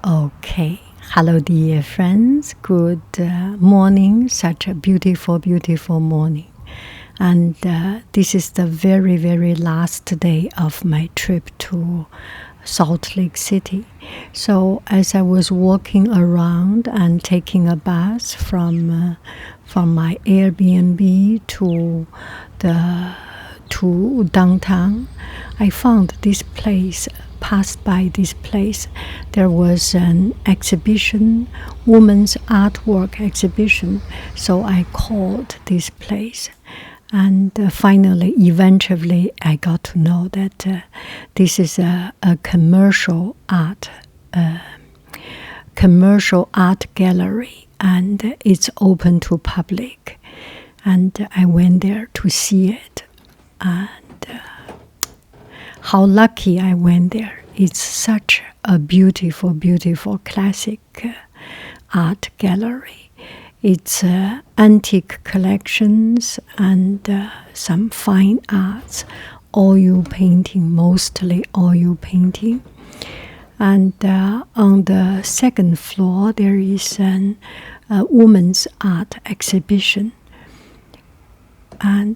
Okay. Hello, dear friends. Good morning. Such a beautiful, beautiful morning. And this is the very, very last day of my trip to Salt Lake City. So as I was walking around and taking a bus from my Airbnb to downtown, I found this place. Passed by this place, there was an exhibition, women's artwork exhibition. So I called this place. And eventually, I got to know that this is a commercial art gallery, and it's open to public. And I went there to see it, and how lucky I went there. It's such a beautiful, beautiful classic art gallery. It's antique collections and some fine arts, oil painting, mostly oil painting. And on the second floor, there is a women's art exhibition. And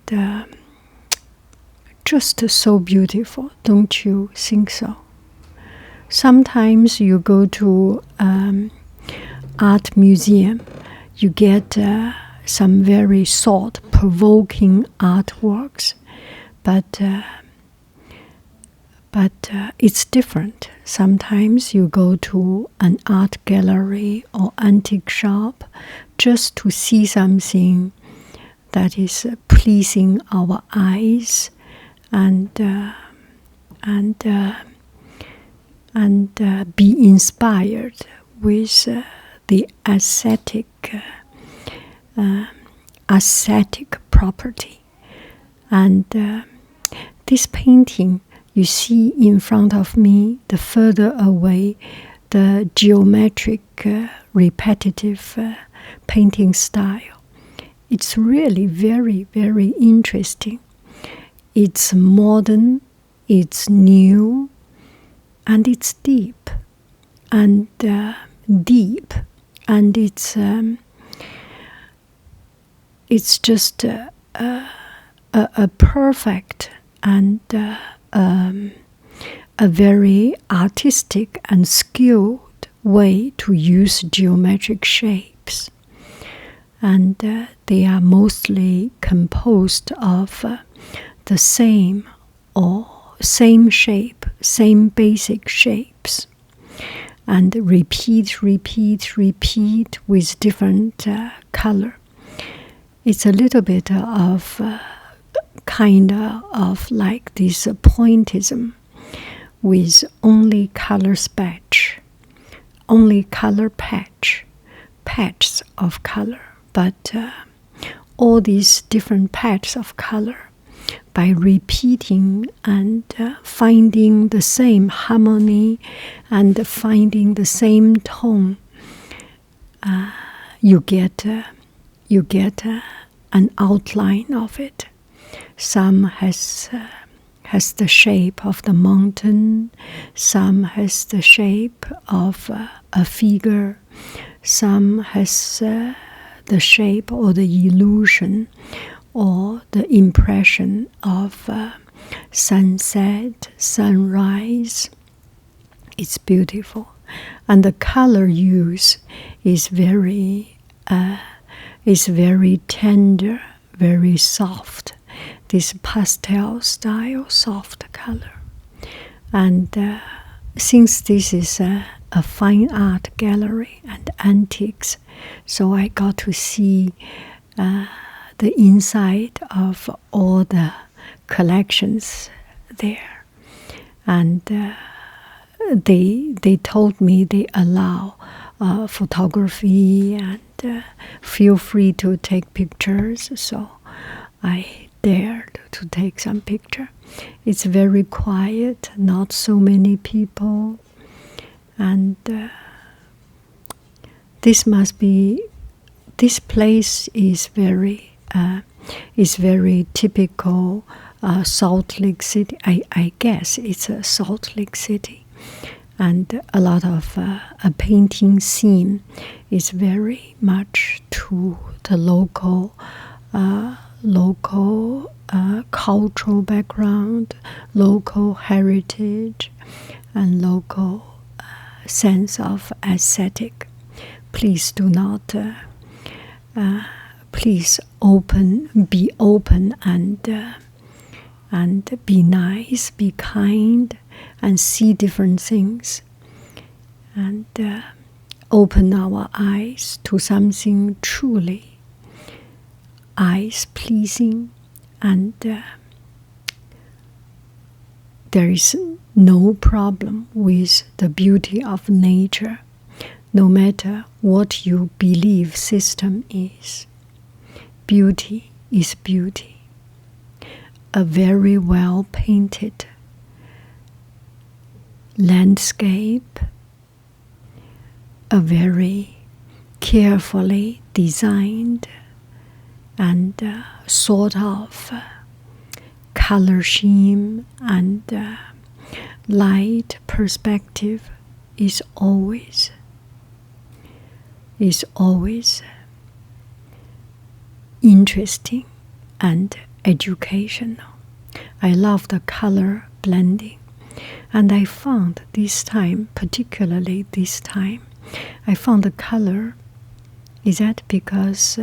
just so beautiful, don't you think so? Sometimes you go to art museum, you get some very thought-provoking artworks, but it's different. Sometimes you go to an art gallery or antique shop just to see something that is pleasing our eyes, and be inspired with the aesthetic property. And this painting you see in front of me, the further away, the geometric, repetitive painting style. It's really very, very interesting. It's modern, it's new, and it's deep, and it's just a perfect and a very artistic and skilled way to use geometric shapes. And they are mostly composed of the same shape, same basic shapes, and repeat with different color. It's a little bit of kind of like this pointism with only color patches of color, but all these different patches of color, by repeating and finding the same harmony and finding the same tone, you get an outline of it. Some has the shape of the mountain, some has the shape of a figure, some has the shape or the illusion or the impression of sunset, sunrise. It's beautiful. And the color use is very tender, very soft. This pastel style, soft color. And since this is a fine art gallery and antiques, so I got to see the inside of all the collections there. And they told me they allow photography and feel free to take pictures. So I dared to take some picture. It's very quiet, not so many people. And this place is very typical Salt Lake City. I guess it's a Salt Lake City. and a lot of a painting scene is very much to the local cultural background, local heritage, and local sense of aesthetic. Please do not. Please be open and be nice, be kind, and see different things, and open our eyes to something truly eyes pleasing, and there is no problem with the beauty of nature, no matter what your belief system is. Beauty is beauty. A very well painted landscape, a very carefully designed and sort of color scheme and light perspective is always interesting and educational. I love the color blending, and I found this time, particularly this time, I found the color. Is that because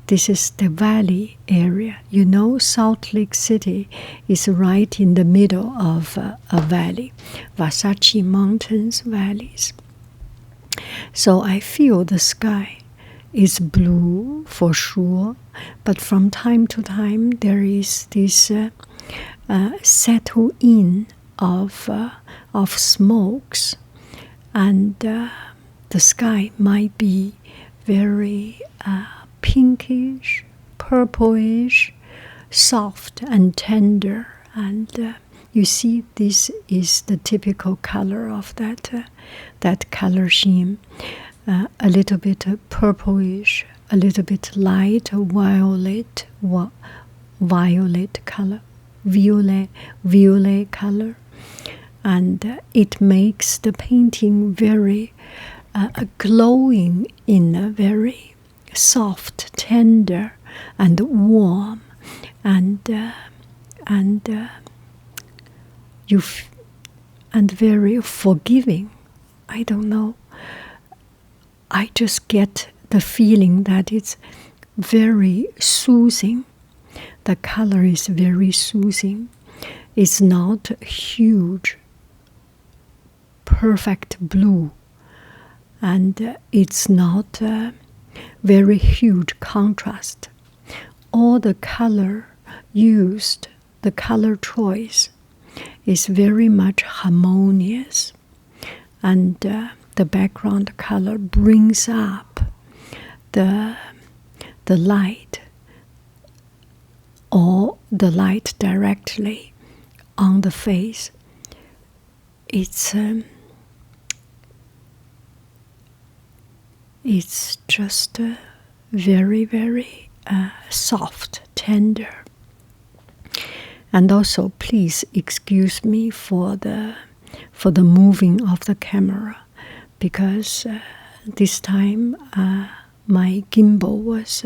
this is the valley area? You know, Salt Lake City is right in the middle of a valley, Wasatch Mountains valleys. So I feel the sky is blue for sure, but from time to time there is this settle in of smokes, and the sky might be very pinkish, purplish, soft and tender, and you see, this is the typical color of that color scheme. A little bit purplish, a little bit light violet color, violet color, and it makes the painting very glowing in a very soft, tender, and warm, and very forgiving. I don't know. I just get the feeling that it's very soothing. The color is very soothing. It's not huge, perfect blue, and it's not very huge contrast. All the color used, the color choice, is very much harmonious, and the background color brings up the light, or the light directly on the face. It's just very, very soft, tender. And also, please excuse me for the moving of the camera, because this time my gimbal was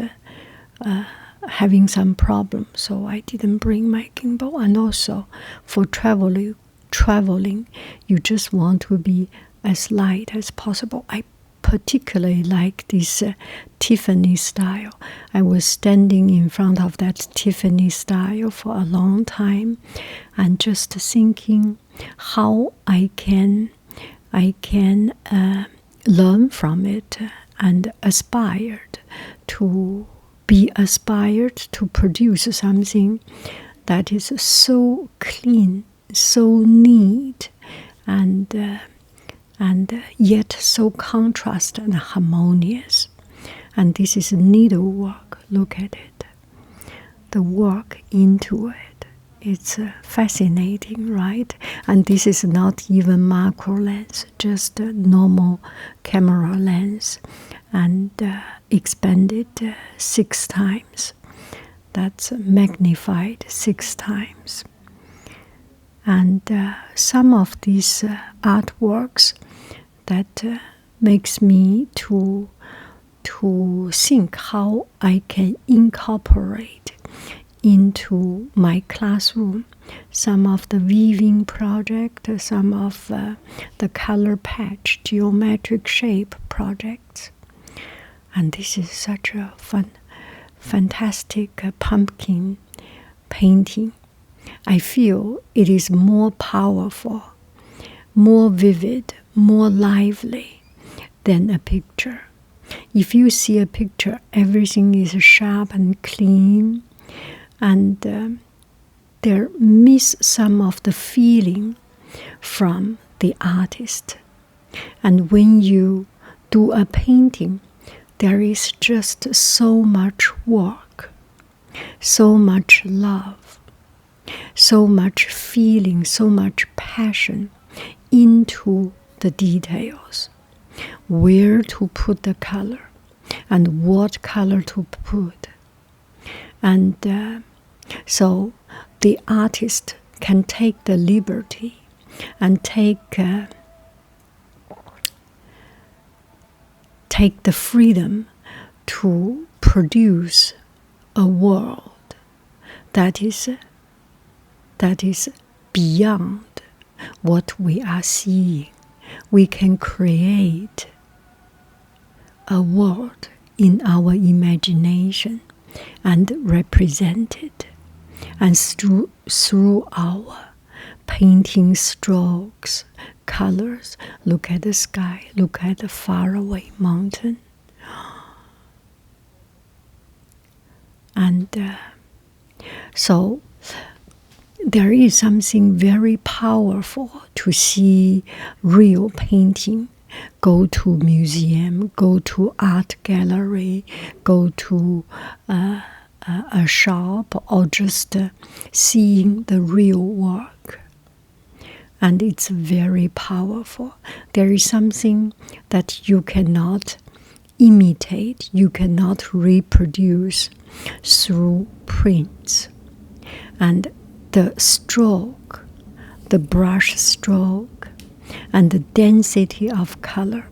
having some problem, so I didn't bring my gimbal. And also, for traveling, you just want to be as light as possible. I particularly like this Tiffany style. I was standing in front of that Tiffany style for a long time, and just thinking how I can learn from it, and be aspired to produce something that is so clean, so neat, and yet so contrast and harmonious. And this is needlework. Look at it. The work into it. It's fascinating, right? And this is not even macro lens, just a normal camera lens, and expanded 6 times. That's magnified 6 times. And some of these artworks that makes me to think how I can incorporate into my classroom some of the weaving project, some of the color patch, geometric shape projects. And this is such a fantastic pumpkin painting. I feel it is more powerful, more vivid, more lively than a picture. If you see a picture, everything is sharp and clean, and there miss some of the feeling from the artist. And when you do a painting, there is just so much work, so much love, so much feeling, so much passion into the details. Where to put the color and what color to put. And so the artist can take the liberty and take the freedom to produce a world that is beyond what we are seeing. We can create a world in our imagination and represent it. And through our painting strokes, colors, look at the sky, look at the faraway mountain. And so there is something very powerful to see real painting. Go to museum, go to art gallery, go to a shop, or just seeing the real work. And it's very powerful. There is something that you cannot imitate, you cannot reproduce through prints. And the stroke, the brush stroke, and the density of color.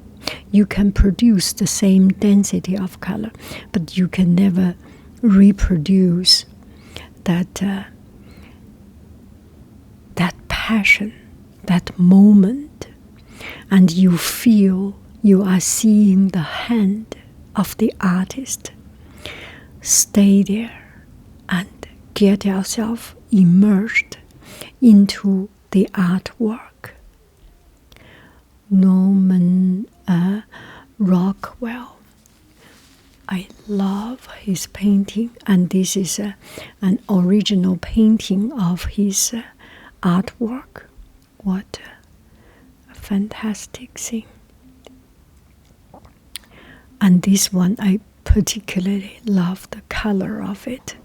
You can produce the same density of color, but you can never reproduce that passion, that moment. And you feel you are seeing the hand of the artist. Stay there and get yourself immersed into the artwork. Norman Rockwell. I love his painting, and this is an original painting of his artwork. What a fantastic thing. And this one, I particularly love the color of it.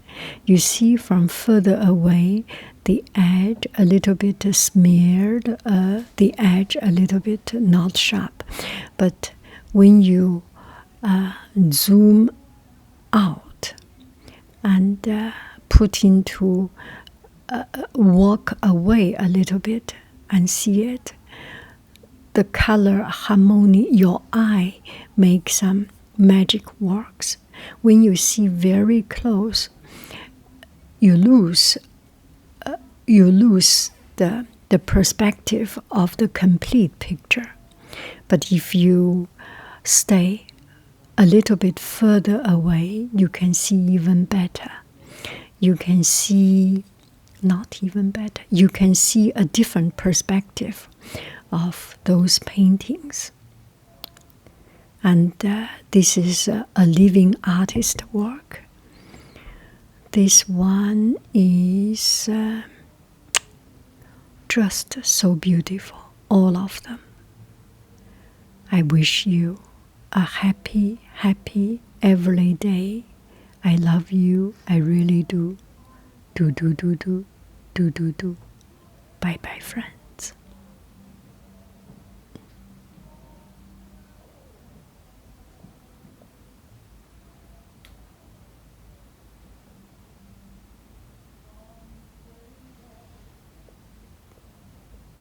You see from further away, the edge a little bit smeared, the edge a little bit not sharp. But when you zoom out and put into, walk away a little bit and see it, the color harmony, your eye makes some magic works. When you see very close, you lose the perspective of the complete picture. But if you stay a little bit further away, you can see even better. You can see, not even better, you can see a different perspective of those paintings. And this is a living artist work. This one is just so beautiful, all of them. I wish you a happy, happy every day. I love you, I really do. Do. Bye bye, friends.